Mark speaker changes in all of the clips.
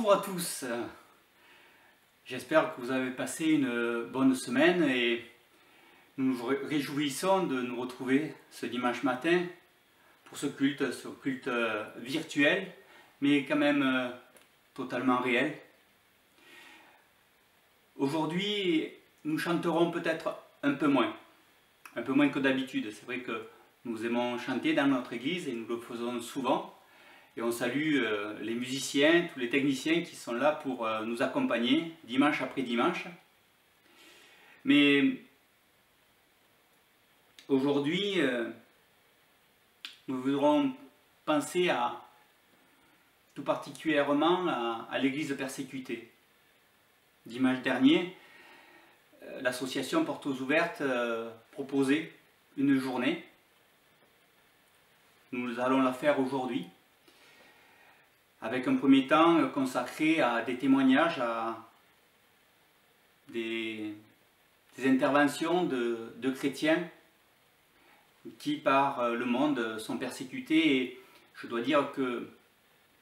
Speaker 1: Bonjour à tous, j'espère que vous avez passé une bonne semaine et nous nous réjouissons de nous retrouver ce dimanche matin pour ce culte virtuel, mais quand même totalement réel. Aujourd'hui, nous chanterons peut-être un peu moins que d'habitude. C'est vrai que nous aimons chanter dans notre église et nous le faisons souvent. Et on salue les musiciens, tous les techniciens qui sont là pour nous accompagner dimanche après dimanche. Mais aujourd'hui, nous voudrons penser tout particulièrement à l'église persécutée. Dimanche dernier, l'association Portes Ouvertes proposait une journée. Nous allons la faire aujourd'hui, avec un premier temps consacré à des témoignages, à des interventions de chrétiens qui par le monde sont persécutés. Et je dois dire que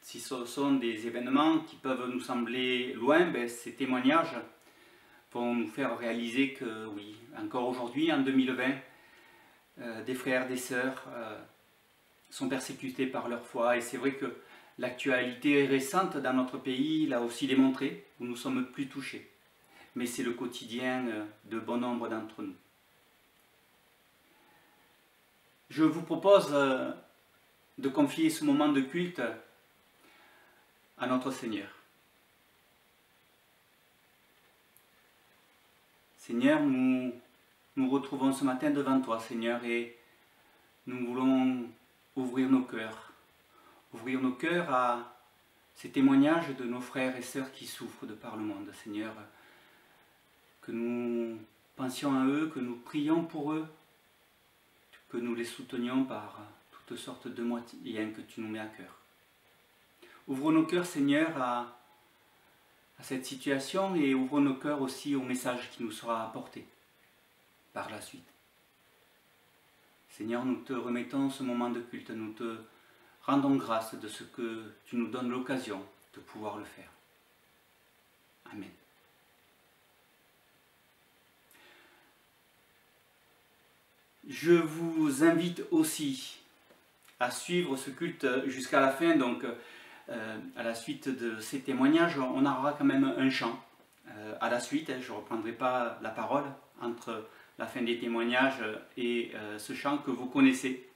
Speaker 1: si ce sont des événements qui peuvent nous sembler loin, ces témoignages vont nous faire réaliser que oui, encore aujourd'hui, en 2020, des frères, des sœurs sont persécutés par leur foi. Et c'est vrai que l'actualité récente dans notre pays l'a aussi démontré, où nous sommes plus touchés. Mais c'est le quotidien de bon nombre d'entre nous. Je vous propose de confier ce moment de culte à notre Seigneur. Seigneur, nous nous retrouvons ce matin devant toi, Seigneur, et nous voulons ouvrir nos cœurs à ces témoignages de nos frères et sœurs qui souffrent de par le monde, Seigneur. Que nous pensions à eux, que nous prions pour eux, que nous les soutenions par toutes sortes de moyens que tu nous mets à cœur. Ouvre nos cœurs, Seigneur, à cette situation, et ouvre nos cœurs aussi au message qui nous sera apporté par la suite. Seigneur, nous te remettons ce moment de culte, nous te rendons grâce de ce que tu nous donnes l'occasion de pouvoir le faire. Amen. Je vous invite aussi à suivre ce culte jusqu'à la fin. Donc, à la suite de ces témoignages, on aura quand même un chant. À la suite, je ne reprendrai pas la parole entre la fin des témoignages et ce chant que vous connaissez.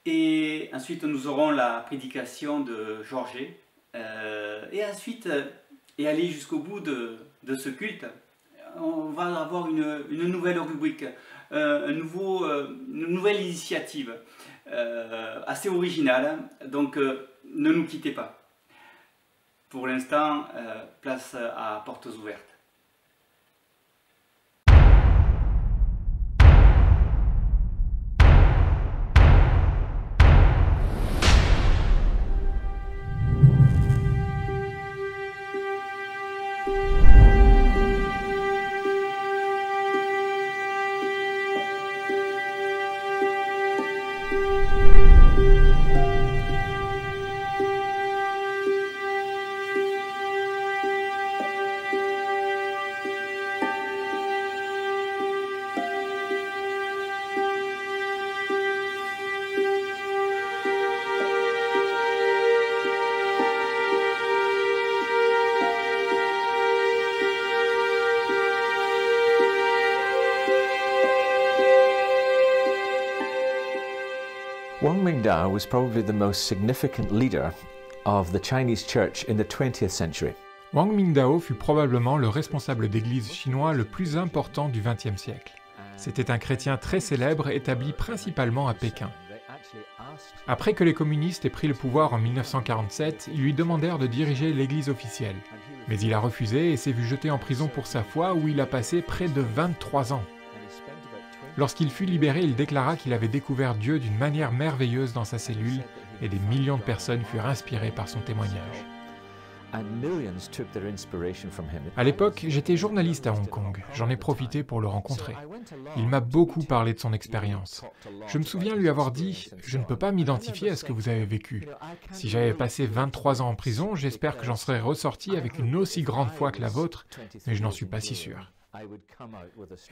Speaker 1: Et ensuite, nous aurons la prédication de Georges. Et ensuite, et aller jusqu'au bout de ce culte, on va avoir une nouvelle rubrique, une nouvelle initiative assez originale. Donc, ne nous quittez pas. Pour l'instant, place à Portes Ouvertes.
Speaker 2: Wang Mingdao was probably the most significant leader of the Chinese church in the 20th century.
Speaker 3: Wang Mingdao fut probablement le responsable d'église chinois le plus important du XXe siècle. C'était un chrétien très célèbre établi principalement à Pékin. Après que les communistes aient pris le pouvoir en 1947, ils lui demandèrent de diriger l'église officielle. Mais il a refusé et s'est vu jeté en prison pour sa foi, où il a passé près de 23 ans. Lorsqu'il fut libéré, il déclara qu'il avait découvert Dieu d'une manière merveilleuse dans sa cellule, et des millions de personnes furent inspirées par son témoignage. À l'époque, j'étais journaliste à Hong Kong. J'en ai profité pour le rencontrer. Il m'a beaucoup parlé de son expérience. Je me souviens lui avoir dit « Je ne peux pas m'identifier à ce que vous avez vécu. Si j'avais passé 23 ans en prison, j'espère que j'en serais ressorti avec une aussi grande foi que la vôtre, mais je n'en suis pas si sûr. »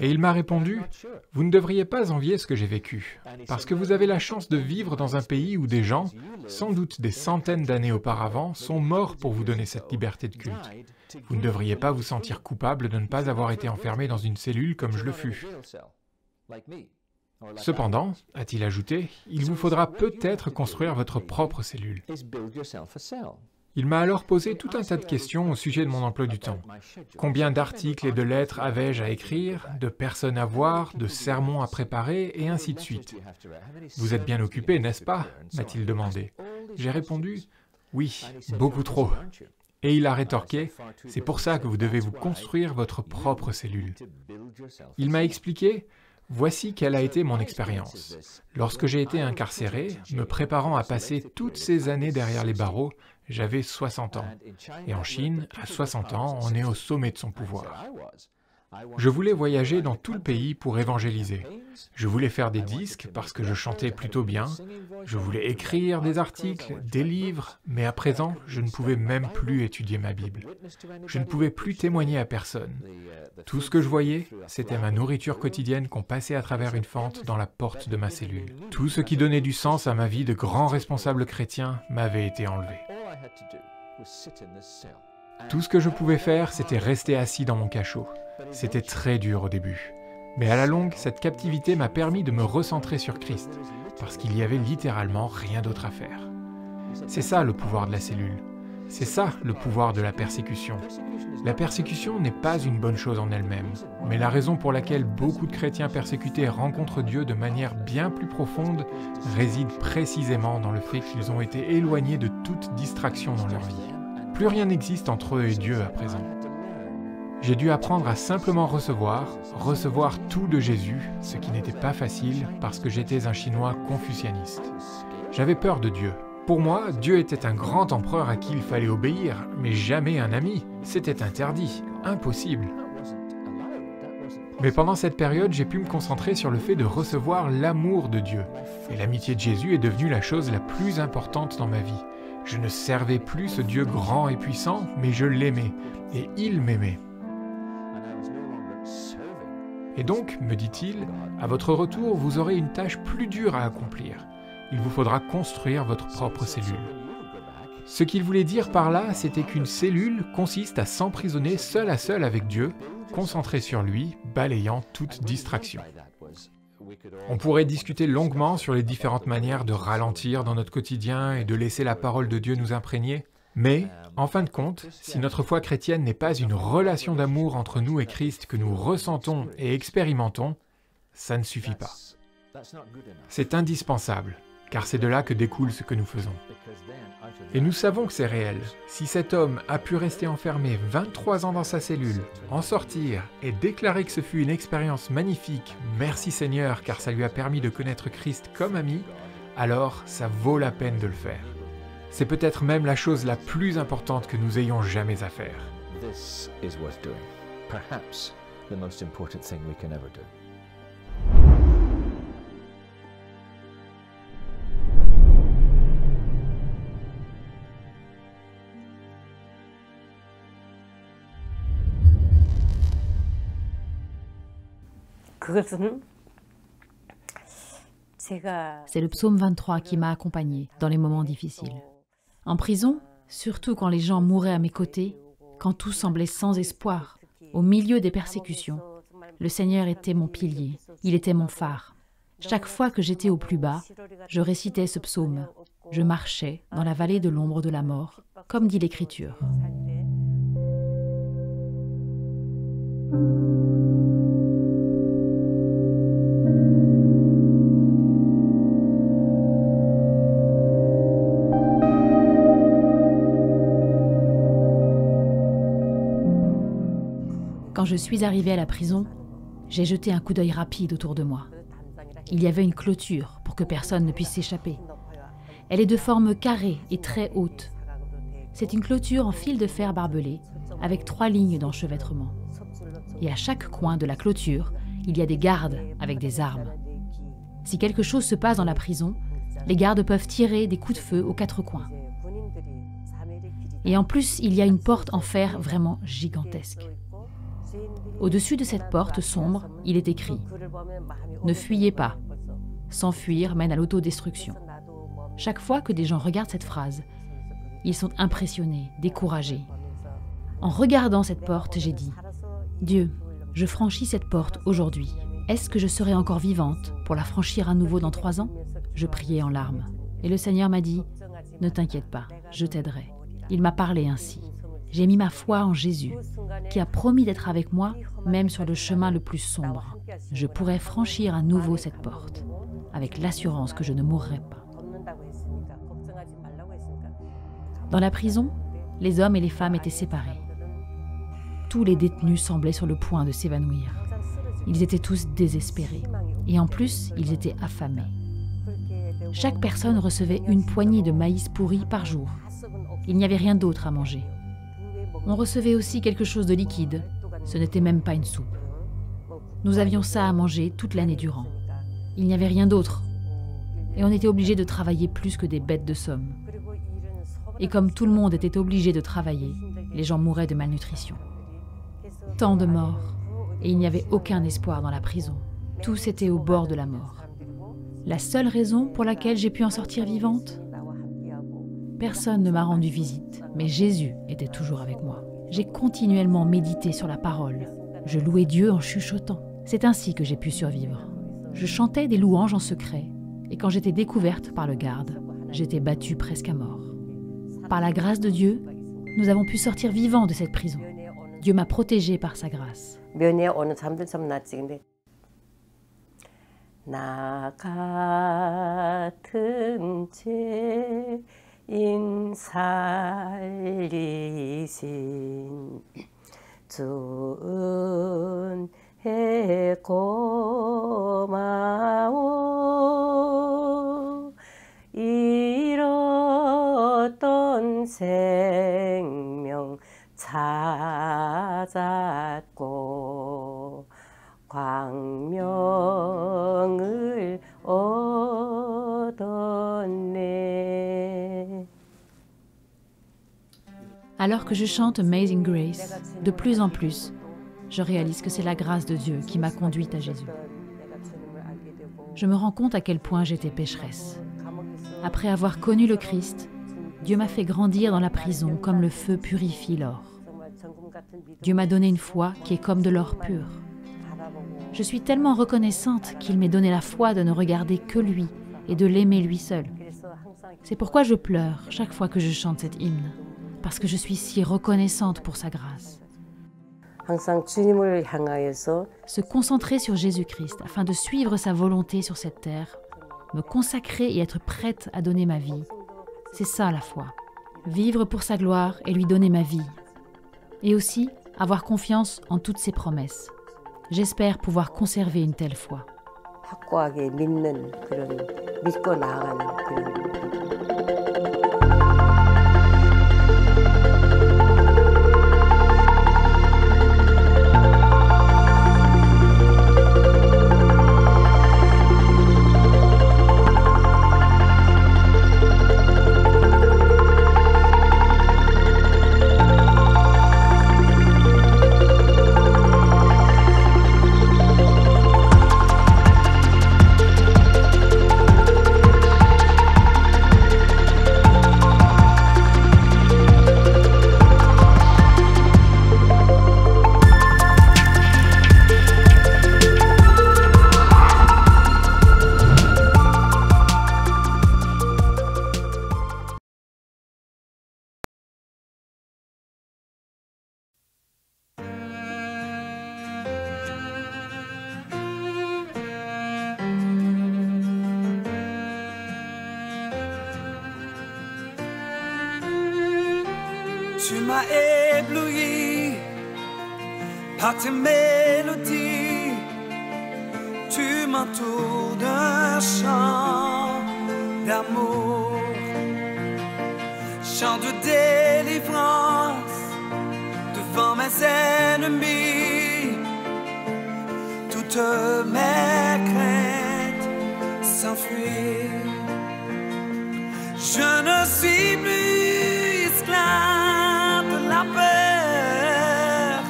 Speaker 3: Et il m'a répondu « Vous ne devriez pas envier ce que j'ai vécu, parce que vous avez la chance de vivre dans un pays où des gens, sans doute des centaines d'années auparavant, sont morts pour vous donner cette liberté de culte. Vous ne devriez pas vous sentir coupable de ne pas avoir été enfermé dans une cellule comme je le fus. Cependant, a-t-il ajouté, il vous faudra peut-être construire votre propre cellule. » Il m'a alors posé tout un tas de questions au sujet de mon emploi du temps. Combien d'articles et de lettres avais-je à écrire, de personnes à voir, de sermons à préparer, et ainsi de suite. « Vous êtes bien occupé, n'est-ce pas » m'a-t-il demandé. J'ai répondu « Oui, beaucoup trop. » Et il a rétorqué « C'est pour ça que vous devez vous construire votre propre cellule. » Il m'a expliqué « Voici quelle a été mon expérience. Lorsque j'ai été incarcéré, me préparant à passer toutes ces années derrière les barreaux, j'avais 60 ans. Et en Chine, à 60 ans, on est au sommet de son pouvoir. Je voulais voyager dans tout le pays pour évangéliser. Je voulais faire des disques parce que je chantais plutôt bien. Je voulais écrire des articles, des livres, mais à présent, je ne pouvais même plus étudier ma Bible. Je ne pouvais plus témoigner à personne. Tout ce que je voyais, c'était ma nourriture quotidienne qu'on passait à travers une fente dans la porte de ma cellule. Tout ce qui donnait du sens à ma vie de grand responsable chrétien m'avait été enlevé. Tout ce que je pouvais faire, c'était rester assis dans mon cachot. C'était très dur au début. Mais à la longue, cette captivité m'a permis de me recentrer sur Christ, parce qu'il y avait littéralement rien d'autre à faire. C'est ça le pouvoir de la cellule. C'est ça le pouvoir de la persécution. La persécution n'est pas une bonne chose en elle-même, mais la raison pour laquelle beaucoup de chrétiens persécutés rencontrent Dieu de manière bien plus profonde réside précisément dans le fait qu'ils ont été éloignés de toute distraction dans leur vie. Plus rien n'existe entre eux et Dieu à présent. J'ai dû apprendre à simplement recevoir tout de Jésus, ce qui n'était pas facile parce que j'étais un Chinois confucianiste. J'avais peur de Dieu. Pour moi, Dieu était un grand empereur à qui il fallait obéir, mais jamais un ami. C'était interdit, impossible. Mais pendant cette période, j'ai pu me concentrer sur le fait de recevoir l'amour de Dieu. Et l'amitié de Jésus est devenue la chose la plus importante dans ma vie. Je ne servais plus ce Dieu grand et puissant, mais je l'aimais, et il m'aimait. Et donc, me dit-il, à votre retour, vous aurez une tâche plus dure à accomplir. Il vous faudra construire votre propre cellule. Ce qu'il voulait dire par là, c'était qu'une cellule consiste à s'emprisonner seul à seul avec Dieu, concentré sur lui, balayant toute distraction. On pourrait discuter longuement sur les différentes manières de ralentir dans notre quotidien et de laisser la parole de Dieu nous imprégner, mais, en fin de compte, si notre foi chrétienne n'est pas une relation d'amour entre nous et Christ que nous ressentons et expérimentons, ça ne suffit pas. C'est indispensable, car c'est de là que découle ce que nous faisons. Et nous savons que c'est réel. Si cet homme a pu rester enfermé 23 ans dans sa cellule, en sortir et déclarer que ce fut une expérience magnifique, merci Seigneur, car ça lui a permis de connaître Christ comme ami, alors ça vaut la peine de le faire. C'est peut-être même la chose la plus importante que nous ayons jamais à faire.
Speaker 2: This is worth doing. Perhaps the most important thing we can ever do.
Speaker 4: C'est le psaume 23 qui m'a accompagné dans les moments difficiles. En prison, surtout quand les gens mouraient à mes côtés, quand tout semblait sans espoir, au milieu des persécutions, le Seigneur était mon pilier, il était mon phare. Chaque fois que j'étais au plus bas, je récitais ce psaume. Je marchais dans la vallée de l'ombre de la mort, comme dit l'Écriture. Quand je suis arrivée à la prison, j'ai jeté un coup d'œil rapide autour de moi. Il y avait une clôture pour que personne ne puisse s'échapper. Elle est de forme carrée et très haute. C'est une clôture en fil de fer barbelé, avec 3 lignes d'enchevêtrement. Et à chaque coin de la clôture, il y a des gardes avec des armes. Si quelque chose se passe dans la prison, les gardes peuvent tirer des coups de feu aux 4 coins. Et en plus, il y a une porte en fer vraiment gigantesque. Au-dessus de cette porte sombre, il est écrit « Ne fuyez pas. S'enfuir mène à l'autodestruction ». Chaque fois que des gens regardent cette phrase, ils sont impressionnés, découragés. En regardant cette porte, j'ai dit « Dieu, je franchis cette porte aujourd'hui. Est-ce que je serai encore vivante pour la franchir à nouveau dans 3 ans ?» Je priais en larmes. Et le Seigneur m'a dit « Ne t'inquiète pas, je t'aiderai. » Il m'a parlé ainsi. J'ai mis ma foi en Jésus, qui a promis d'être avec moi, même sur le chemin le plus sombre. Je pourrais franchir à nouveau cette porte, avec l'assurance que je ne mourrai pas. Dans la prison, les hommes et les femmes étaient séparés. Tous les détenus semblaient sur le point de s'évanouir. Ils étaient tous désespérés, et en plus, ils étaient affamés. Chaque personne recevait une poignée de maïs pourri par jour. Il n'y avait rien d'autre à manger. On recevait aussi quelque chose de liquide. Ce n'était même pas une soupe. Nous avions ça à manger toute l'année durant. Il n'y avait rien d'autre. Et on était obligé de travailler plus que des bêtes de somme. Et comme tout le monde était obligé de travailler, les gens mouraient de malnutrition. Tant de morts. Et il n'y avait aucun espoir dans la prison. Tous étaient au bord de la mort. La seule raison pour laquelle j'ai pu en sortir vivante ? Personne ne m'a rendu visite, mais Jésus était toujours avec moi. J'ai continuellement médité sur la parole. Je louais Dieu en chuchotant. C'est ainsi que j'ai pu survivre. Je chantais des louanges en secret, et quand j'étais découverte par le garde, j'étais battue presque à mort. Par la grâce de Dieu, nous avons pu sortir vivants de cette prison. Dieu m'a protégée par sa grâce.
Speaker 5: 나 같은 죄인 살리신 주 은혜 고마워 잃었던 생명 찾았고 광명을 얻었네.
Speaker 4: Alors que je chante Amazing Grace, de plus en plus, je réalise que c'est la grâce de Dieu qui m'a conduite à Jésus. Je me rends compte à quel point j'étais pécheresse. Après avoir connu le Christ, Dieu m'a fait grandir dans la prison comme le feu purifie l'or. Dieu m'a donné une foi qui est comme de l'or pur. Je suis tellement reconnaissante qu'il m'ait donné la foi de ne regarder que lui et de l'aimer lui seul. C'est pourquoi je pleure chaque fois que je chante cet hymne, parce que je suis si reconnaissante pour sa grâce. Se concentrer sur Jésus-Christ afin de suivre sa volonté sur cette terre, me consacrer et être prête à donner ma vie, c'est ça la foi. Vivre pour sa gloire et lui donner ma vie. Et aussi avoir confiance en toutes ses promesses. J'espère pouvoir conserver une telle foi.
Speaker 6: Tu m'as ébloui par tes mélodies, tu m'entoures d'un chant d'amour. chant de délivrance devant mes ennemis. Toutes mes craintes s'enfuient. Je ne suis plus esclave de la peur.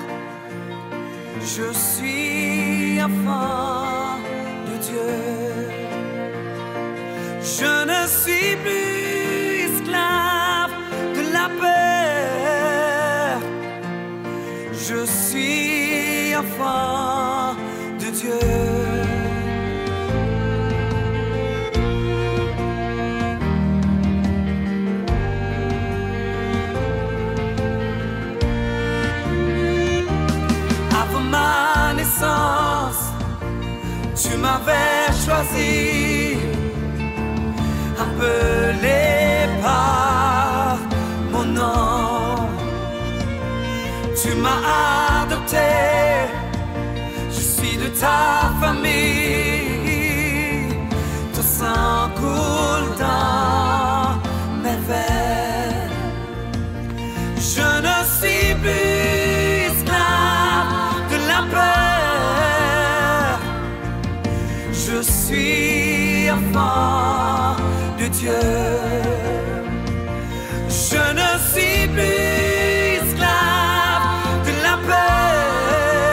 Speaker 6: Je suis enfant de Dieu. Je ne suis plus esclave de la peur. Je suis enfant de Dieu. Avant ma naissance, tu m'avais choisi, appelé par mon nom. Tu m'as adopté, je suis de ta famille. Ton sang coule dans mes veines. Je ne suis plus esclave de la peur. Je suis enfant de Dieu. Je ne suis plus esclave de la peur.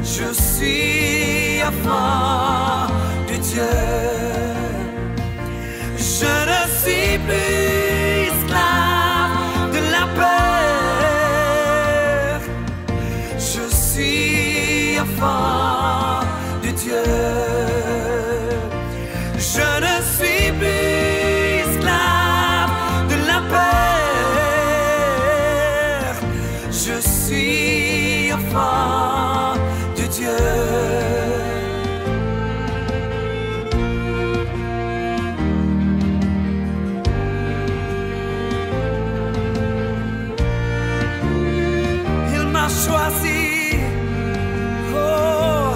Speaker 6: Je suis enfant de Dieu. Je ne suis plus esclave de la peur. Je suis enfant de Dieu. Je ne suis plus esclave de la peur. Je suis enfant de Dieu. Il m'a choisi. Oh.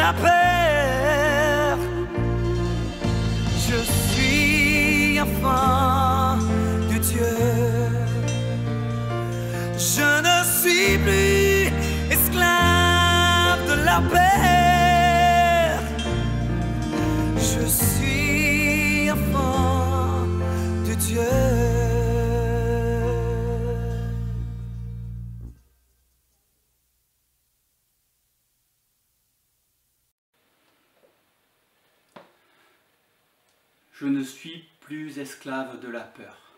Speaker 6: la peur. Je suis enfant de Dieu. Je ne suis plus esclave de la peur. Je suis enfant de Dieu.
Speaker 1: je ne suis plus esclave de la peur.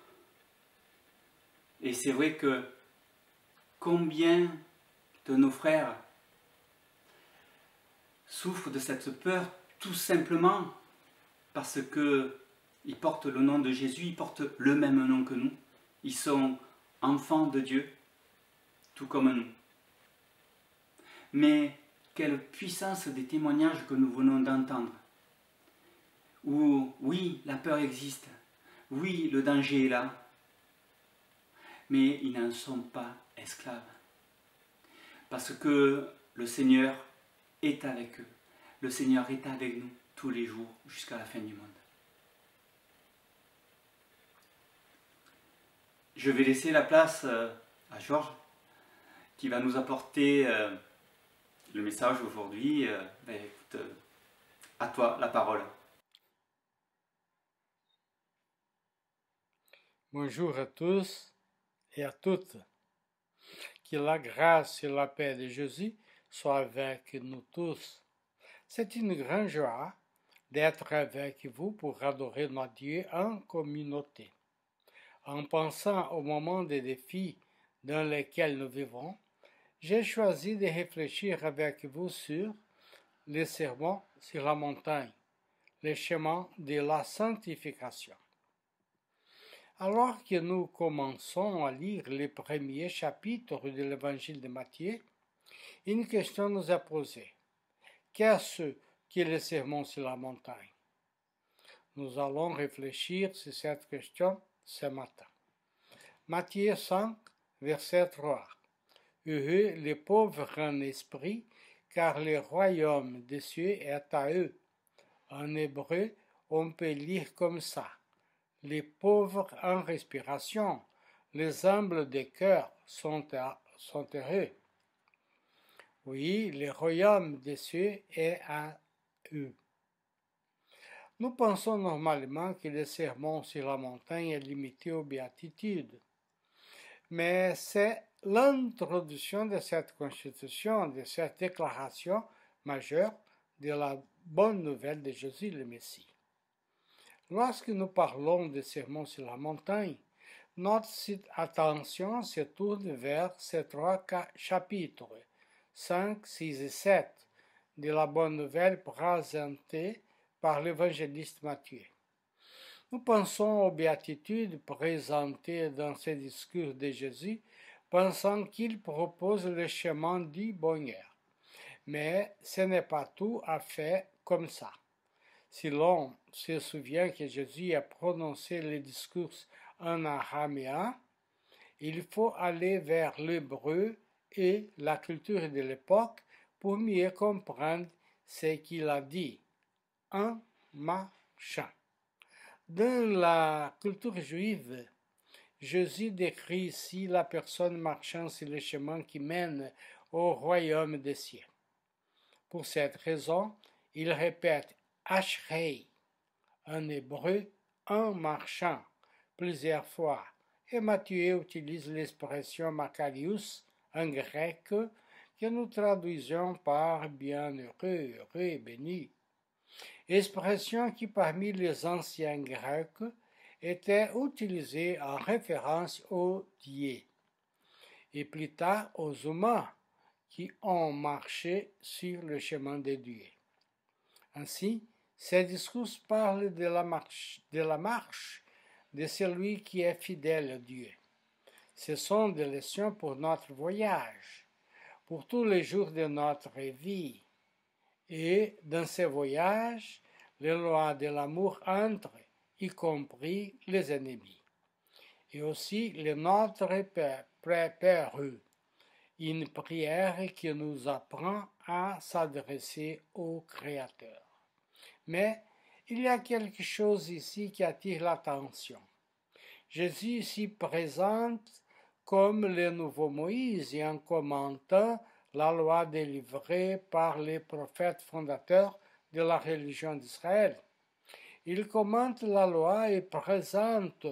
Speaker 1: Et c'est vrai que combien de nos frères souffrent de cette peur tout simplement parce qu'ils portent le nom de Jésus, ils portent le même nom que nous. Ils sont enfants de Dieu, tout comme nous. Mais quelle puissance des témoignages que nous venons d'entendre. Où oui, la peur existe, oui, le danger est là, mais ils n'en sont pas esclaves. Parce que le Seigneur est avec eux. Le Seigneur est avec nous tous les jours jusqu'à la fin du monde. Je vais laisser la place à Georges qui va nous apporter le message aujourd'hui. Écoute, à toi la parole.
Speaker 7: Bonjour à tous et à toutes. Que la grâce et la paix de Jésus soient avec nous tous. C'est une grande joie d'être avec vous pour adorer notre Dieu en communauté. En pensant au moment des défis dans lesquels nous vivons, j'ai choisi de réfléchir avec vous sur le sermon sur la montagne, le chemin de la sanctification. Alors que nous commençons à lire les premiers chapitres de l'évangile de Matthieu, une question nous est posée. Qu'est-ce que le sermon sur la montagne? Nous allons réfléchir sur cette question ce matin. Matthieu 5, verset 3. Heureux les pauvres en esprit, car le royaume des cieux est à eux. En hébreu, on peut lire comme ça. Les pauvres en respiration, les humbles de cœur sont heureux. Oui, le royaume des cieux est à eux. Nous pensons normalement que le sermon sur la montagne est limité aux béatitudes. Mais c'est l'introduction de cette constitution, de cette déclaration majeure de la bonne nouvelle de Jésus le Messie. Lorsque nous parlons de sermon sur la montagne, notre attention se tourne vers ces trois chapitres, 5, 6 et 7, de la bonne nouvelle présentée par l'évangéliste Matthieu. Nous pensons aux béatitudes présentées dans ce discours de Jésus, pensant qu'il propose le chemin du bonheur. Mais ce n'est pas tout à fait comme ça. Si l'on se souvient que Jésus a prononcé le discours en araméen, il faut aller vers l'hébreu et la culture de l'époque pour mieux comprendre ce qu'il a dit. En marchant. Dans la culture juive, Jésus décrit ici la personne marchant sur le chemin qui mène au royaume des cieux. Pour cette raison, il répète Ashrei, en hébreu, en marchant, plusieurs fois, et Matthieu utilise l'expression Makarios, en grec, que nous traduisons par bienheureux, heureux et béni. Expression qui parmi les anciens grecs était utilisée en référence aux dieux, et plus tard aux humains qui ont marché sur le chemin de Dieu. Ainsi, ces discours parlent de la marche de celui qui est fidèle à Dieu. Ce sont des leçons pour notre voyage, pour tous les jours de notre vie. Et dans ces voyages, les lois de l'amour entrent, y compris les ennemis. Et aussi le Notre Père, une prière qui nous apprend à s'adresser au Créateur. Mais il y a quelque chose ici qui attire l'attention. Jésus s'y présente comme le nouveau Moïse et en commentant la loi délivrée par les prophètes fondateurs de la religion d'Israël. Il commente la loi et présente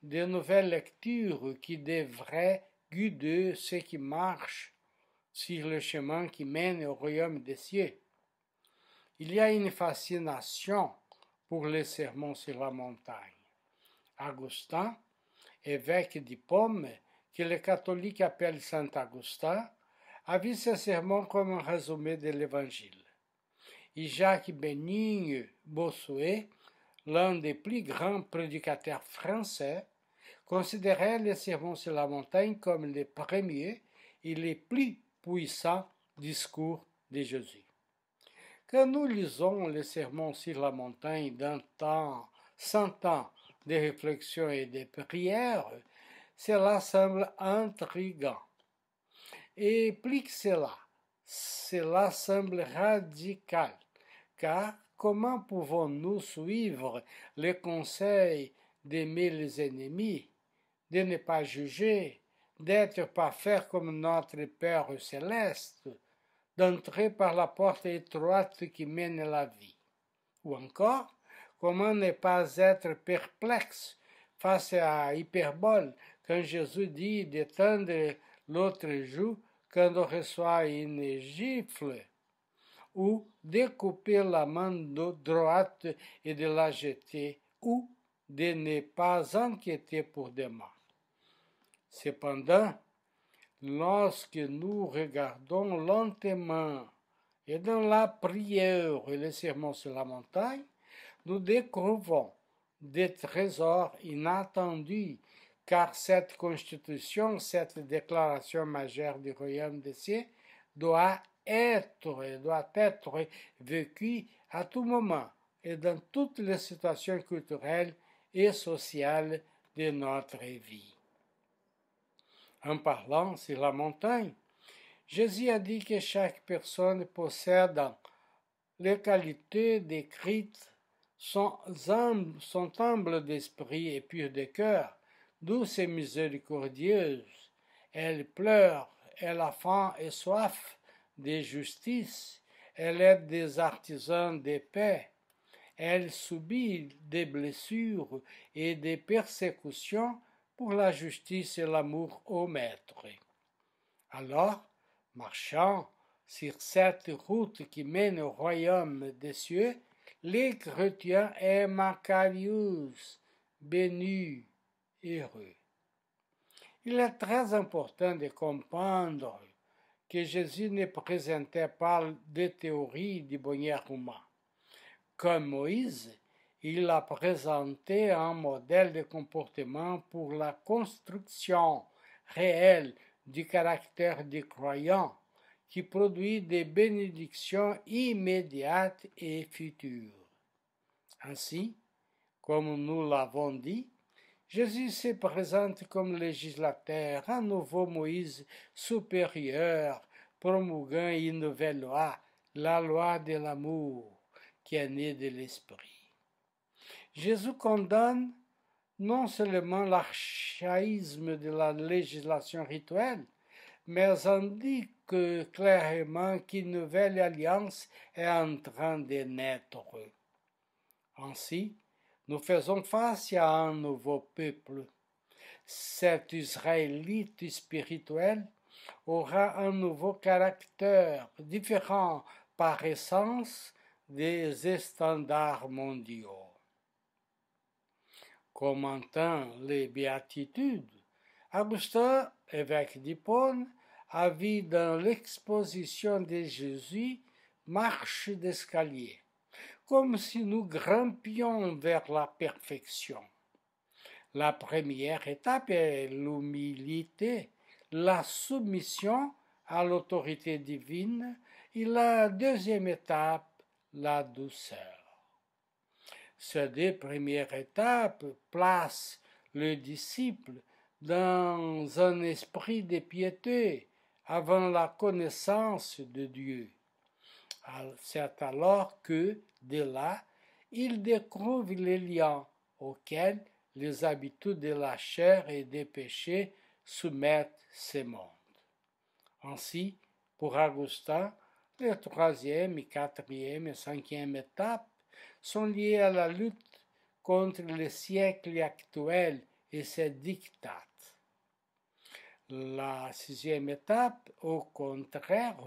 Speaker 7: de nouvelles lectures qui devraient guider ceux qui marchent sur le chemin qui mène au royaume des cieux. Il y a une fascination pour les sermons sur la montagne. Augustin, évêque d'Hippone, que les catholiques appellent Saint Augustin, a vu ce sermon comme un résumé de l'Évangile. Et Jacques Bénigne Bossuet, l'un des plus grands prédicateurs français, considérait les sermons sur la montagne comme les premiers et les plus puissants discours de Jésus. Quand nous lisons les sermons sur la montagne d'un temps, 100 ans de réflexion et de prière, cela semble intriguant. Et plus que cela semble radical, car comment pouvons-nous suivre les conseils d'aimer les ennemis, de ne pas juger, d'être parfaits comme notre Père céleste, d'entrer par la porte étroite qui mène à la vie? Ou encore, comment ne pas être perplexe face à hyperbole quand Jésus dit d'étendre l'autre joue quand on reçoit une gifle, ou découper la main droite et de la jeter, ou de ne pas inquiéter pour demain. Cependant, lorsque nous regardons lentement et dans la prière et le sermon sur la montagne, nous découvrons des trésors inattendus, car cette constitution, cette déclaration majeure du royaume des cieux doit être vécue à tout moment et dans toutes les situations culturelles et sociales de notre vie. En parlant sur la montagne, Jésus a dit que chaque personne possède les qualités décrites, sont humbles d'esprit et pures de cœur, douce et miséricordieuse. Elle pleure, elle a faim et soif de justice, elle aide des artisans de paix, elle subit des blessures et des persécutions pour la justice et l'amour au Maître. Alors, marchant sur cette route qui mène au royaume des cieux, les chrétiens est Macarius, béni, heureux. Il est très important de comprendre que Jésus ne présentait pas de théorie du bonheur humain. Comme Moïse, il a présenté un modèle de comportement pour la construction réelle du caractère du croyant qui produit des bénédictions immédiates et futures. Ainsi, comme nous l'avons dit, Jésus se présente comme législateur, un nouveau Moïse supérieur, promulguant une nouvelle loi, la loi de l'amour, qui est née de l'Esprit. Jésus condamne non seulement l'archaïsme de la législation rituelle, mais indique clairement qu'une nouvelle alliance est en train de naître. Ainsi, nous faisons face à un nouveau peuple. Cet Israélite spirituel aura un nouveau caractère, différent par essence des standards mondiaux. Commentant les béatitudes, Augustin, évêque d'Hippone, a vu dans l'exposition de Jésus marche d'escalier, comme si nous grimpions vers la perfection. La première étape est l'humilité, la soumission à l'autorité divine, et la deuxième étape, la douceur. Ces deux premières étapes placent le disciple dans un esprit de piété avant la connaissance de Dieu. C'est alors que, de là, il découvre les liens auxquels les habitudes de la chair et des péchés soumettent ce monde. Ainsi, pour Augustin, les troisième, quatrième et cinquième étapes sont liées à la lutte contre le siècle actuel et ses dictats. La sixième étape, au contraire,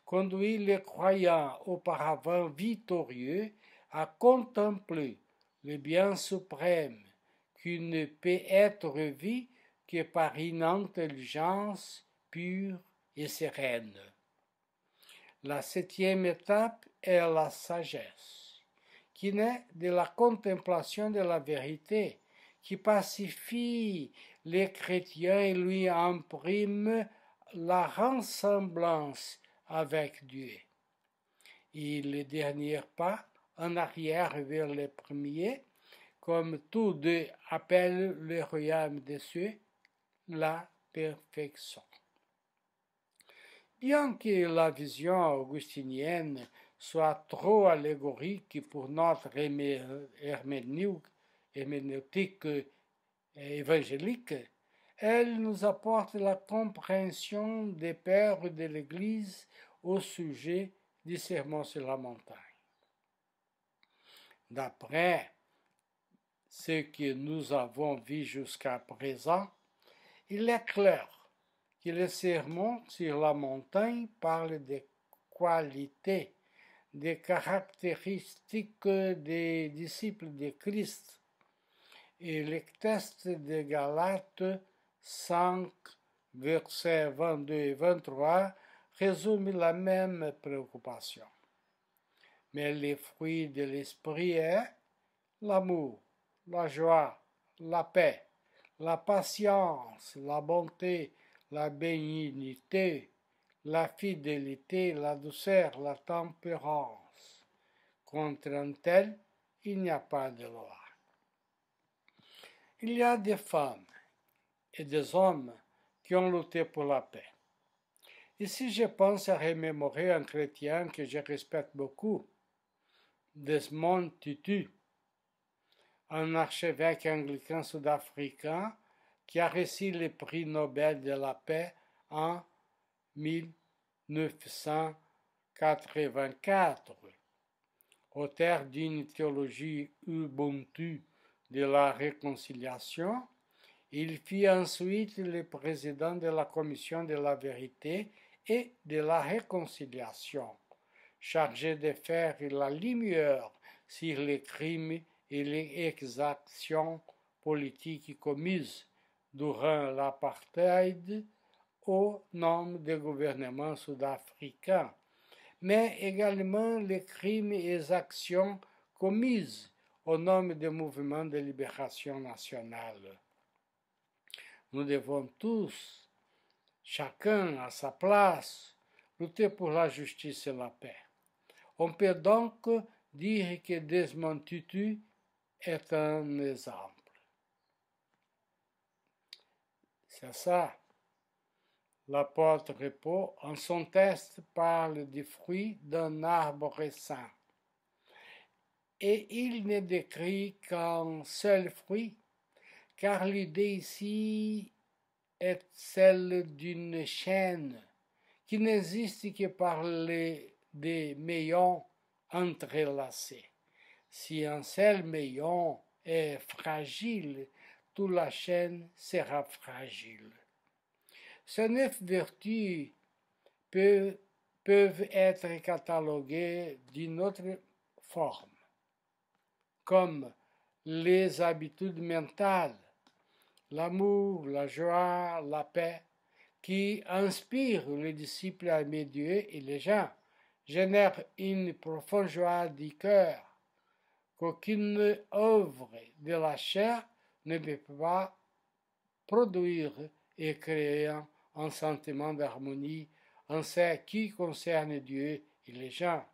Speaker 7: conduit les croyants auparavant victorieux à contempler le bien suprême qui ne peut être vu que par une intelligence pure et sereine. La 7e étape est la sagesse, qui naît de la contemplation de la vérité, qui pacifie les chrétiens et lui imprime la ressemblance avec Dieu. Et le dernier pas en arrière vers le premier, comme tous deux appellent le royaume des cieux, la perfection. Bien que la vision augustinienne soit trop allégorique pour notre herméneutique évangélique, elle nous apporte la compréhension des pères de l'Église au sujet du sermon sur la montagne. D'après ce que nous avons vu jusqu'à présent, il est clair que le sermon sur la montagne parle des qualités, des caractéristiques des disciples de Christ, et le texte de Galates 5, versets 22 et 23 résume la même préoccupation. Mais les fruits de l'esprit est l'amour, la joie, la paix, la patience, la bonté, la bénignité, la fidélité, la douceur, la tempérance. Contre un tel, il n'y a pas de loi. Il y a des femmes et des hommes qui ont lutté pour la paix. Ici, je pense à remémorer un chrétien que je respecte beaucoup, Desmond Tutu, un archevêque anglican sud-africain qui a reçu le prix Nobel de la paix en 1984. Auteur d'une théologie Ubuntu de la réconciliation, il fut ensuite le président de la commission de la vérité et de la réconciliation, chargé de faire la lumière sur les crimes et les exactions politiques commises durant l'apartheid au nom du gouvernement sud-africain, mais également les crimes et les actions commises au nom du mouvement de libération nationale. Nous devons tous, chacun à sa place, lutter pour la justice et la paix. On peut donc dire que Desmond Tutu est un exemple. C'est ça. L'apôtre Paul, en son texte, parle du fruit d'un arbre sain. Et il ne décrit qu'un seul fruit, car l'idée ici est celle d'une chaîne qui n'existe que par des maillons entrelacés. Si un seul maillon est fragile, toute la chaîne sera fragile. Ces 9 vertus peuvent être cataloguées d'une autre forme, comme les habitudes mentales, l'amour, la joie, la paix, qui inspirent les disciples à aimer Dieu et les gens, génèrent une profonde joie du cœur qu'aucune œuvre de la chair ne peut pas produire et créer un sentiment d'harmonie en ce qui concerne Dieu et les gens.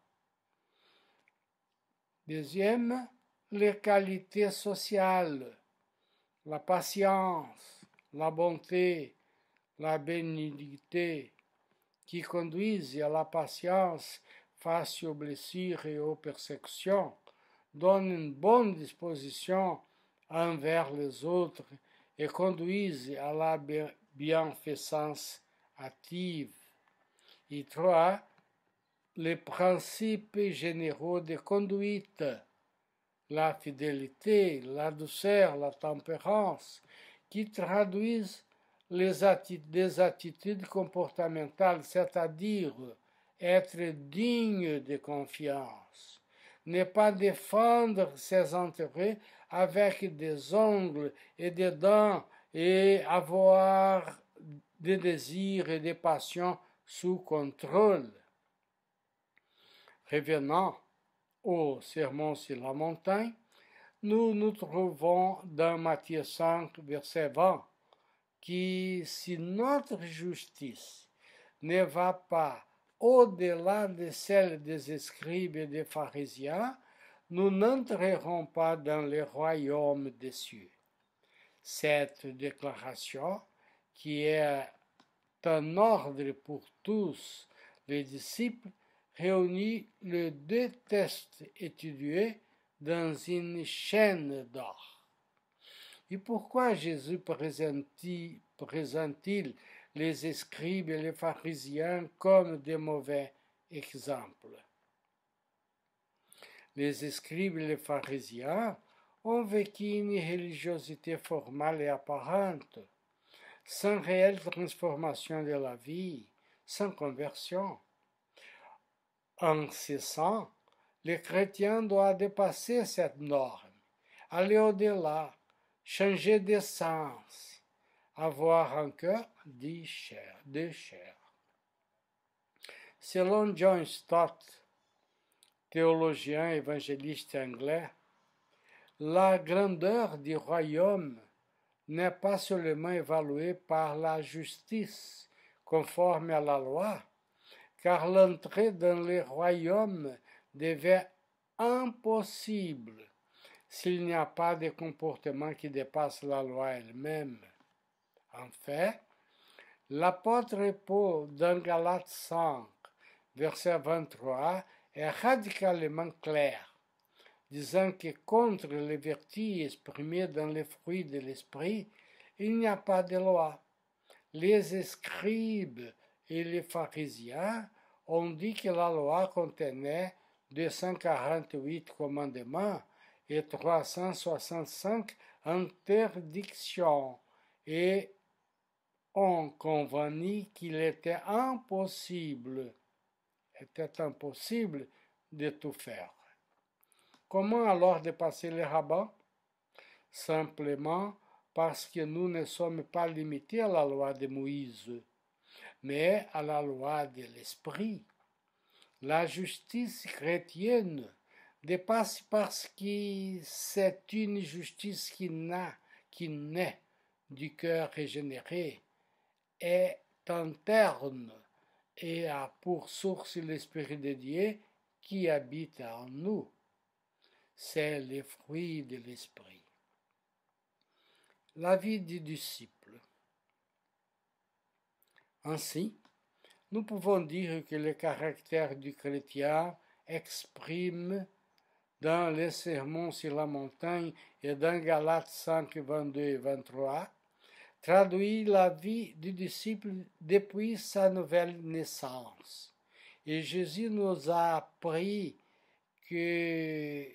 Speaker 7: Deuxième, les qualités sociales, la patience, la bonté, la bénignité, qui conduisent à la patience face aux blessures et aux persécutions, donnent une bonne disposition envers les autres et conduisent à la bienfaisance active. Et 3. Les principes généraux de conduite, la fidélité, la douceur, la tempérance, qui traduisent des attitudes comportementales, c'est-à-dire être digne de confiance, n'est pas défendre ses intérêts avec des ongles et des dents et avoir des désirs et des passions sous contrôle. Revenant au sermon sur la montagne, nous nous trouvons dans Matthieu 5, verset 20, qui, si notre justice ne va pas au-delà de celle des scribes et des pharisiens, nous n'entrerons pas dans le royaume des cieux. Cette déclaration, qui est un ordre pour tous les disciples, réunit les deux textes étudiés dans une chaîne d'or. Et pourquoi Jésus présente-t-il les scribes et les pharisiens comme de mauvais exemples? Les scribes et les pharisiens ont vécu une religiosité formelle et apparente, sans réelle transformation de la vie, sans conversion. En ce sens, les chrétiens doivent dépasser cette norme, aller au-delà, changer de sens, avoir un cœur de chair. Selon John Stott, théologien évangéliste anglais, la grandeur du royaume n'est pas seulement évaluée par la justice conforme à la loi, car l'entrée dans le royaume devient impossible s'il n'y a pas de comportement qui dépasse la loi elle-même. En fait, l'apôtre Paul dans Galates 5, verset 23, est radicalement clair, disant que contre les vertus exprimées dans les fruits de l'esprit, il n'y a pas de loi. Les scribes et les pharisiens ont dit que la loi contenait 248 commandements et 365 interdictions et ont convenu qu'il était impossible de tout faire. Comment alors dépasser les rabbins? Simplement parce que nous ne sommes pas limités à la loi de Moïse, mais à la loi de l'esprit. La justice chrétienne dépasse parce que c'est une justice qui naît du cœur régénéré, est interne et a pour source l'Esprit de Dieu qui habite en nous. C'est le fruit de l'Esprit. La vie du disciple. Ainsi, nous pouvons dire que le caractère du chrétien exprime dans les sermons sur la montagne et dans Galates 5, 22 et 23, traduit la vie du disciple depuis sa nouvelle naissance. Et Jésus nous a appris que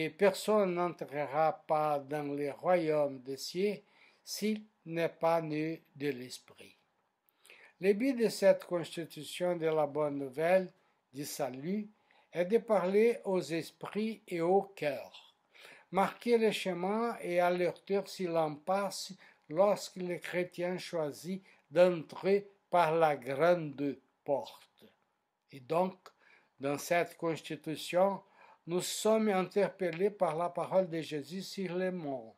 Speaker 7: personne n'entrera pas dans le royaume des cieux s'il n'est pas né de l'Esprit. Le but de cette constitution de la bonne nouvelle du salut est de parler aux esprits et aux cœurs, marquer le chemin et alerter sur l'impasse lorsque le chrétien choisit d'entrer par la grande porte. Et donc, dans cette constitution, nous sommes interpellés par la parole de Jésus sur les monts.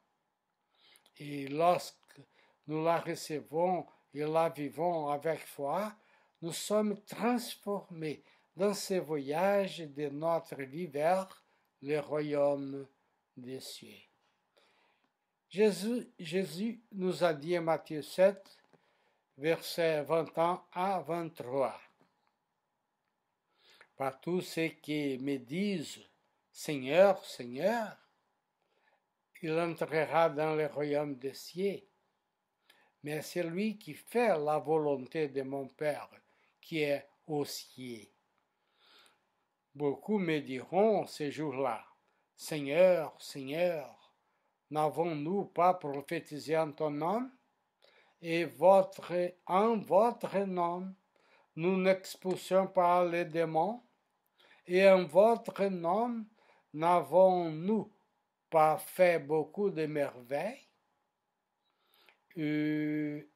Speaker 7: Et lorsque nous la recevons et la vivons avec foi, nous sommes transformés dans ce voyage de notre vie vers le royaume des cieux. Jésus nous a dit en Matthieu 7, versets 21 à 23. Par tous ceux qui me disent « Seigneur, Seigneur », il entrera dans le royaume des cieux. Mais celui qui fait la volonté de mon Père qui est aux cieux. Beaucoup me diront ce jour-là, « Seigneur, Seigneur, n'avons-nous pas prophétisé en ton nom? Et en votre nom, nous n'expulsions pas les démons, Et en votre nom, n'avons-nous pas fait beaucoup de merveilles?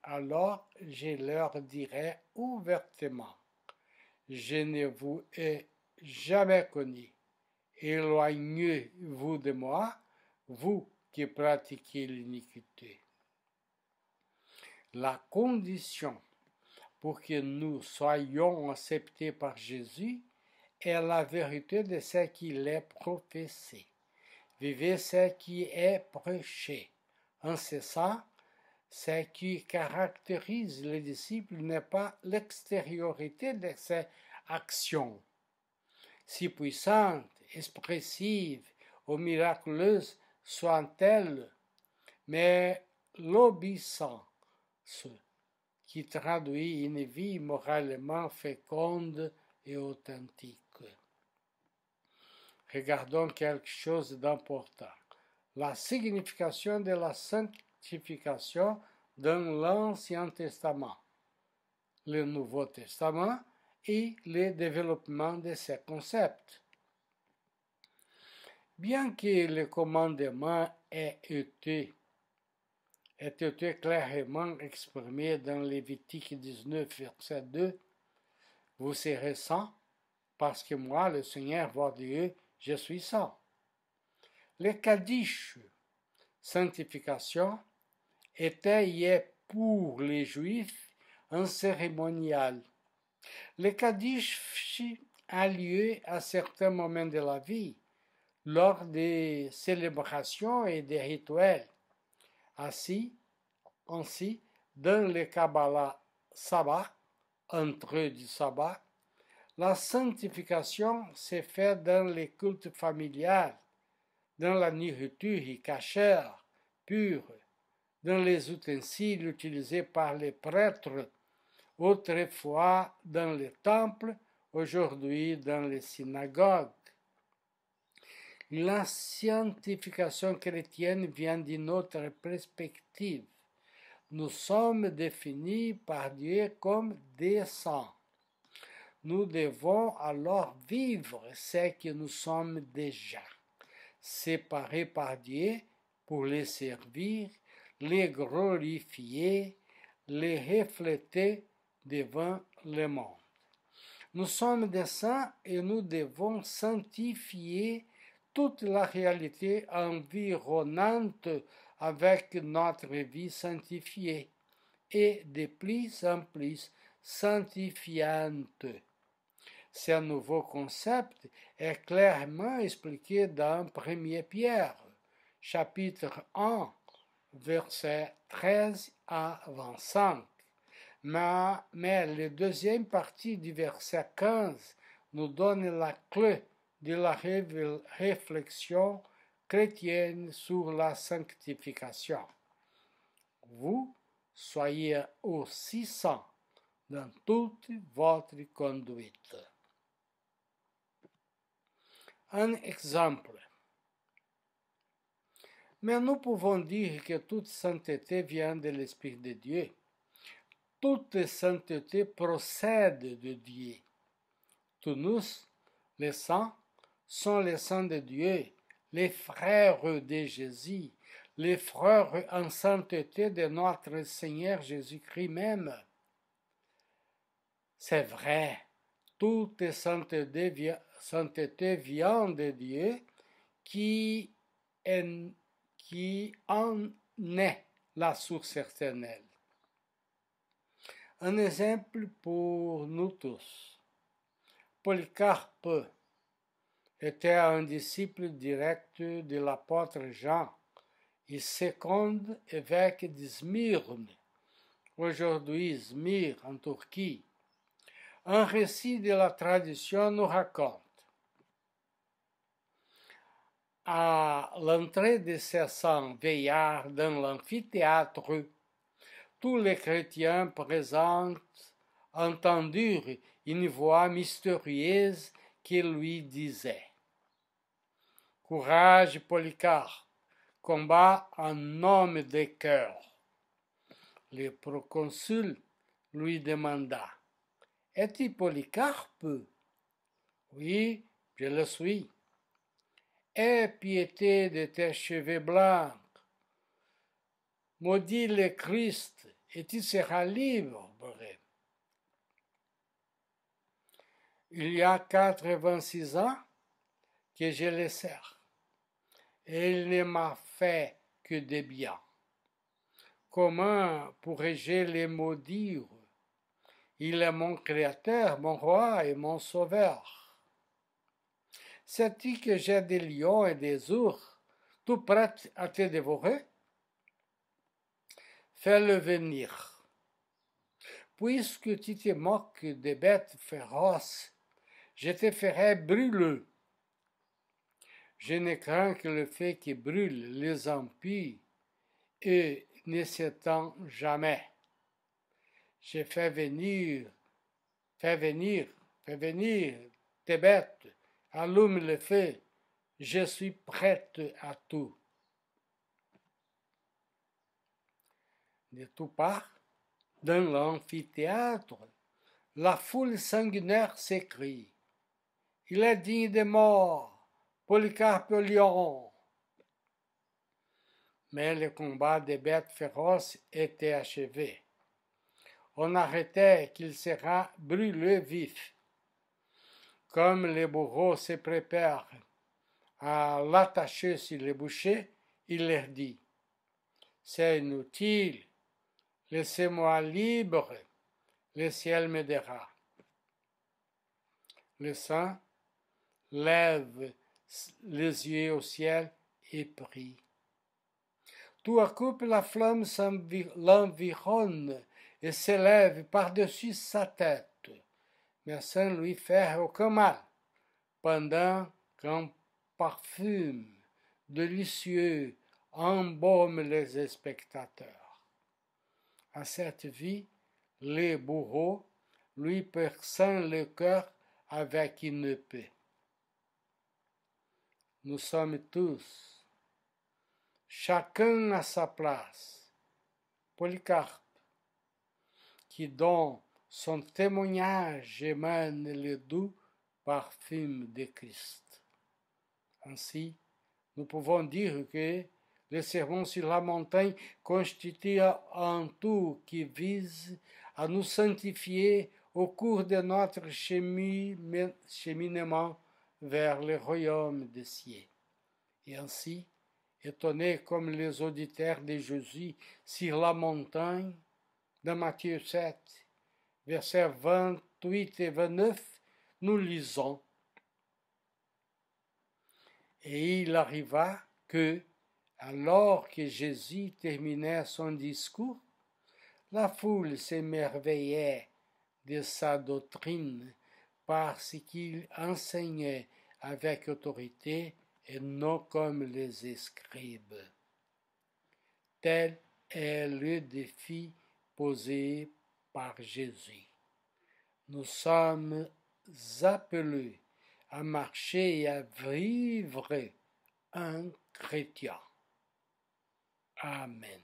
Speaker 7: Alors je leur dirai ouvertement, je ne vous ai jamais connu. Éloignez-vous de moi, vous qui pratiquez l'iniquité. La condition pour que nous soyons acceptés par Jésus est la vérité de ce qu'il est professé. Vivez ce qui est prêché. En cessant, ce qui caractérise les disciples n'est pas l'extériorité de ces actions, si puissantes, expressives ou miraculeuses soient-elles, mais l'obéissance qui traduit une vie moralement féconde et authentique. Regardons quelque chose d'important. La signification de la sanctification dans l'Ancien Testament, le Nouveau Testament et le développement de ces concepts. Bien que le commandement ait été clairement exprimé dans Lévitique 19, verset 2, « Vous serez saints, parce que moi, le Seigneur, votre Dieu, je suis saint. » Le Kaddish, sanctification, était et est pour les Juifs un cérémonial. Le Kaddish a lieu à certains moments de la vie, lors des célébrations et des rituels. Ainsi, dans le Kabbalah Sabbat, entre du sabbat, la sanctification se fait dans les cultes familiales, dans la nourriture cachère, pure, dans les ustensiles utilisés par les prêtres, autrefois dans les temples, aujourd'hui dans les synagogues. La sanctification chrétienne vient d'une autre perspective. Nous sommes définis par Dieu comme des saints. Nous devons alors vivre ce que nous sommes déjà, séparés par Dieu pour les servir, les glorifier, les refléter devant le monde. Nous sommes des saints et nous devons sanctifier toute la réalité environnante avec notre vie sanctifiée et de plus en plus sanctifiante. Ce nouveau concept est clairement expliqué dans 1 Pierre, chapitre 1, versets 13 à 25. Mais la deuxième partie du verset 15 nous donne la clé de la réflexion chrétienne sur la sanctification. Vous soyez aussi saints dans toute votre conduite. Un exemple. Mais nous pouvons dire que toute sainteté vient de l'Esprit de Dieu. Toute sainteté procède de Dieu. Tous nous, les saints, sont les saints de Dieu, les frères de Jésus, les frères en sainteté de notre Seigneur Jésus-Christ même. C'est vrai, toute sainteté vient de Dieu qui en est la source éternelle. Un exemple pour nous tous. Polycarpe était un disciple direct de l'apôtre Jean et second évêque de Smyrne, aujourd'hui Izmir en Turquie. Un récit de la tradition nous raconte. À l'entrée de ces 100 veillards dans l'amphithéâtre, tous les chrétiens présents entendirent une voix mystérieuse qui lui disait « Courage, Polycarpe, combat en homme de cœur. » Le proconsul lui demanda « Es-tu Polycarpe ?»« Oui, je le suis. Aie piété de tes cheveux blancs. Maudis le Christ et tu seras libre. Il y a 86 ans que je le sers et il ne m'a fait que des biens. Comment pourrais-je le maudire? Il est mon créateur, mon roi et mon sauveur. Sais-tu que j'ai des lions et des ours, tout prêts à te dévorer? Fais-le venir. Puisque tu te moques des bêtes féroces, je te ferai brûler. Je ne crains que le fait qui brûle les impies et ne s'éteint jamais. Je fais venir tes bêtes, allume le feu, je suis prête à tout. De toutes parts, dans l'amphithéâtre, la foule sanguinaire s'écrie. Il est digne de mort, Polycarpe au lion. Mais le combat des bêtes féroces était achevé. On arrêtait qu'il sera brûlé vif. Comme les bourreaux se préparent à l'attacher sur le bûcher, il leur dit, « C'est inutile, laissez-moi libre, le ciel m'aidera. » Le saint lève les yeux au ciel et prie. Tout à coup, la flamme l'environne et s'élève par-dessus sa tête, mais sans lui faire aucun mal, pendant qu'un parfum délicieux embaume les spectateurs. À cette vie, les bourreaux lui perçant le cœur avec une épée. Nous sommes tous, chacun à sa place, Polycarpe, qui dans son témoignage émane le doux parfum de Christ. Ainsi, nous pouvons dire que le sermon sur la montagne constitue un tout qui vise à nous sanctifier au cours de notre cheminement vers le royaume des cieux. Et ainsi, étonnés comme les auditeurs de Jésus sur la montagne, dans Matthieu 7, versets 28 et 29, nous lisons. Et il arriva que, alors que Jésus terminait son discours, la foule s'émerveillait de sa doctrine parce qu'il enseignait avec autorité et non comme les scribes. Tel est le défi posé par Jésus. Nous sommes appelés à marcher et à vivre un chrétien. Amen.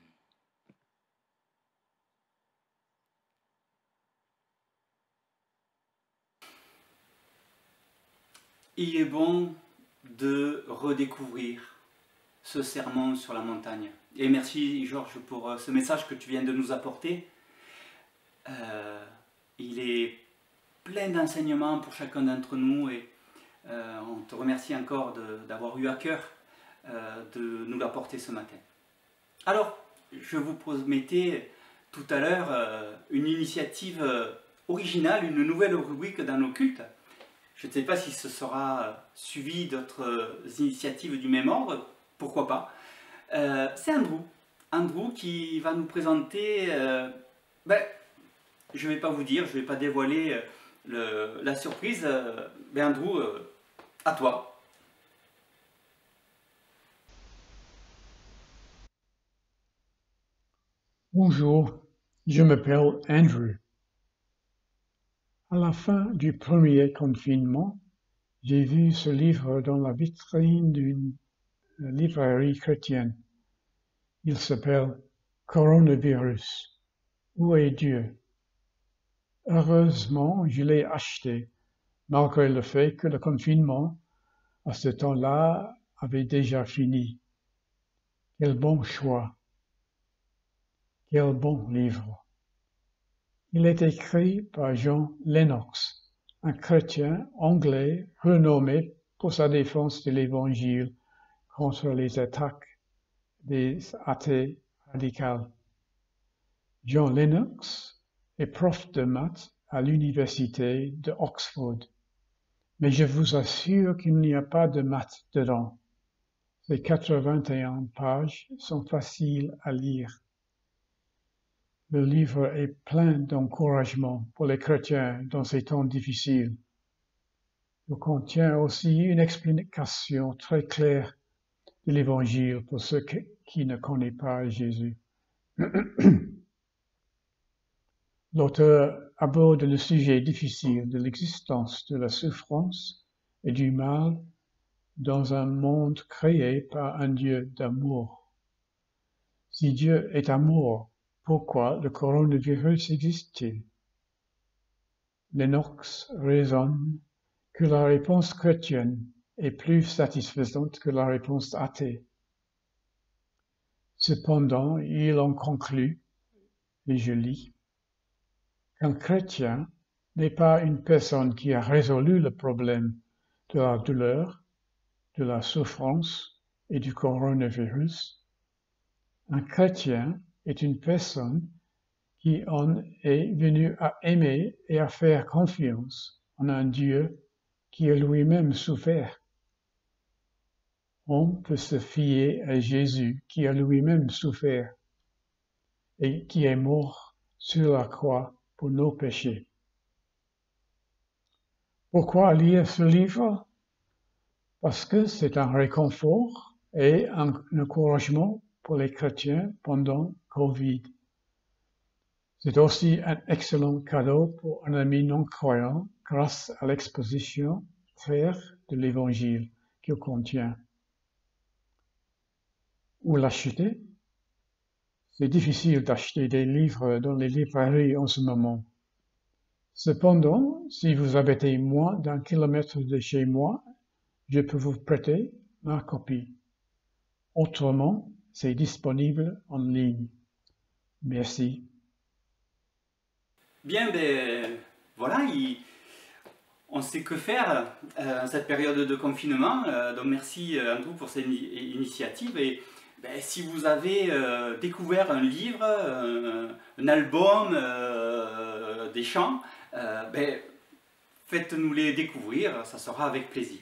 Speaker 1: Il est bon de redécouvrir ce sermon sur la montagne. Et merci Georges pour ce message que tu viens de nous apporter. Il est plein d'enseignements pour chacun d'entre nous et on te remercie encore d'avoir eu à cœur de nous l'apporter ce matin. Alors, je vous promettais tout à l'heure une initiative originale, une nouvelle rubrique dans nos cultes. Je ne sais pas si ce sera suivi d'autres initiatives du même ordre, pourquoi pas. C'est Andrew qui va nous présenter, je ne vais pas vous dire, je ne vais pas dévoiler la surprise. Andrew, à toi.
Speaker 8: Bonjour, je m'appelle Andrew. À la fin du premier confinement, j'ai vu ce livre dans la vitrine d'une librairie chrétienne. Il s'appelle Coronavirus. Où est Dieu? Heureusement, je l'ai acheté, malgré le fait que le confinement à ce temps-là, avait déjà fini. Quel bon choix, quel bon livre. Il est écrit par John Lennox, un chrétien anglais renommé pour sa défense de l'Évangile contre les attaques des athées radicaux. John Lennox est prof de maths à l'université de Oxford, mais je vous assure qu'il n'y a pas de maths dedans. Ces 81 pages sont faciles à lire. Le livre est plein d'encouragement pour les chrétiens dans ces temps difficiles. Il contient aussi une explication très claire de l'Évangile pour ceux qui ne connaissent pas Jésus. L'auteur aborde le sujet difficile de l'existence de la souffrance et du mal dans un monde créé par un Dieu d'amour. Si Dieu est amour, pourquoi le coronavirus existe-t-il? Lennox raisonne que la réponse chrétienne est plus satisfaisante que la réponse athée. Cependant, il en conclut, et je lis, qu'un chrétien n'est pas une personne qui a résolu le problème de la douleur, de la souffrance et du coronavirus. Un chrétien est une personne qui en est venue à aimer et à faire confiance en un Dieu qui a lui-même souffert. On peut se fier à Jésus qui a lui-même souffert et qui est mort sur la croix pour nos péchés. Pourquoi lire ce livre? Parce que c'est un réconfort et un encouragement pour les chrétiens pendant Covid. C'est aussi un excellent cadeau pour un ami non-croyant grâce à l'exposition claire de l'Évangile qu'il contient. Où l'acheter? C'est difficile d'acheter des livres dans les librairies en ce moment. Cependant, si vous habitez moins d'1 kilomètre de chez moi, je peux vous prêter ma copie. Autrement, c'est disponible en ligne. Merci.
Speaker 1: Bien, voilà, on sait que faire en cette période de confinement. Donc merci Andrew pour cette initiative. Et si vous avez découvert un livre, un album, des chants, faites-nous les découvrir, ça sera avec plaisir.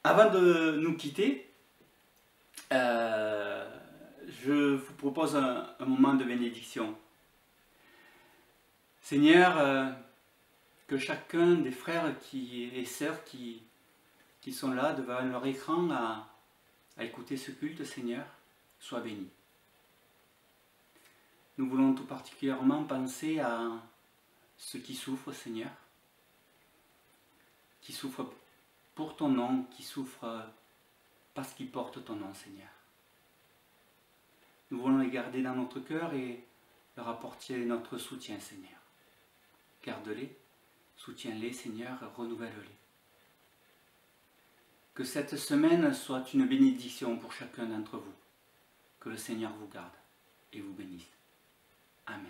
Speaker 1: Avant de nous quitter, je vous propose un moment de bénédiction. Seigneur, que chacun des frères et sœurs qui sont là devant leur écran à écouter ce culte, Seigneur, soit béni. Nous voulons tout particulièrement penser à ceux qui souffrent, Seigneur, qui souffrent pour ton nom, qui souffrent parce qu'ils portent ton nom, Seigneur. Nous voulons les garder dans notre cœur et leur apporter notre soutien, Seigneur. Garde-les, soutiens-les, Seigneur, renouvelle-les. Que cette semaine soit une bénédiction pour chacun d'entre vous. Que le Seigneur vous garde et vous bénisse. Amen.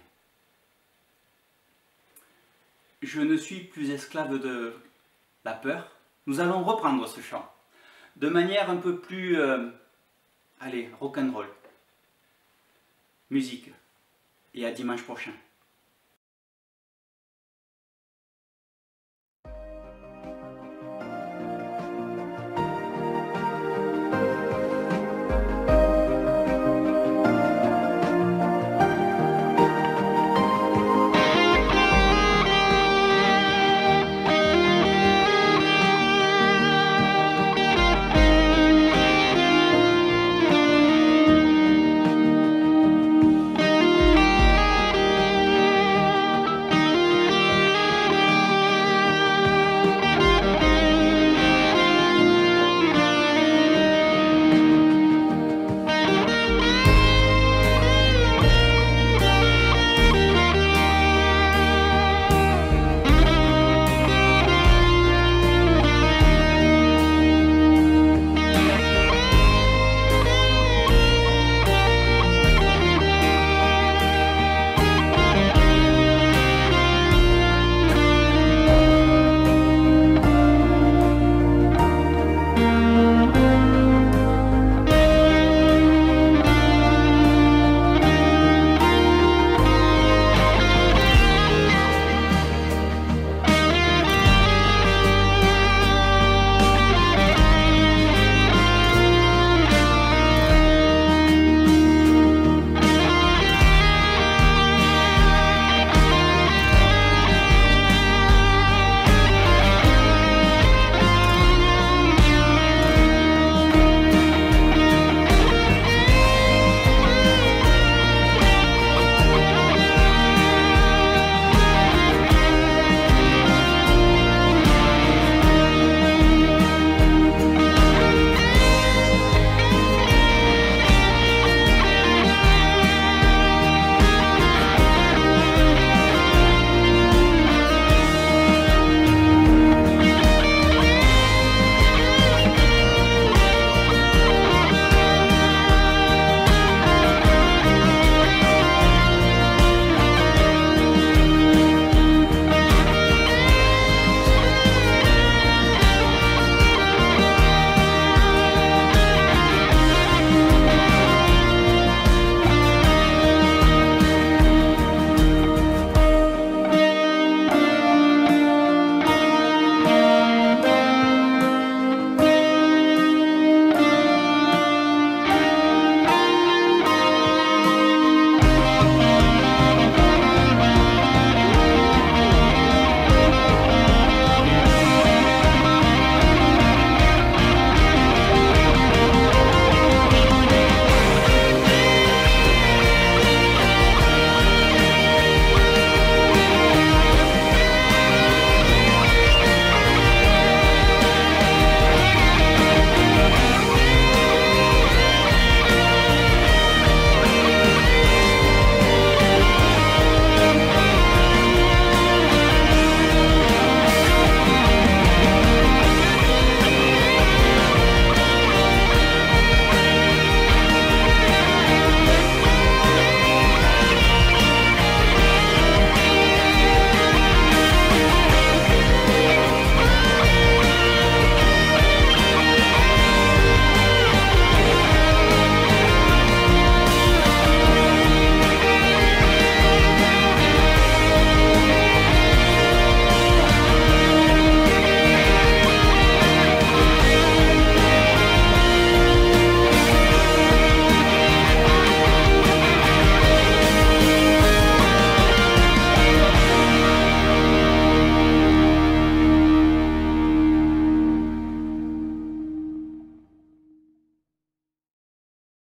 Speaker 1: Je ne suis plus esclave de la peur. Nous allons reprendre ce chant de manière un peu plus, rock'n'roll. Musique. Et à dimanche prochain.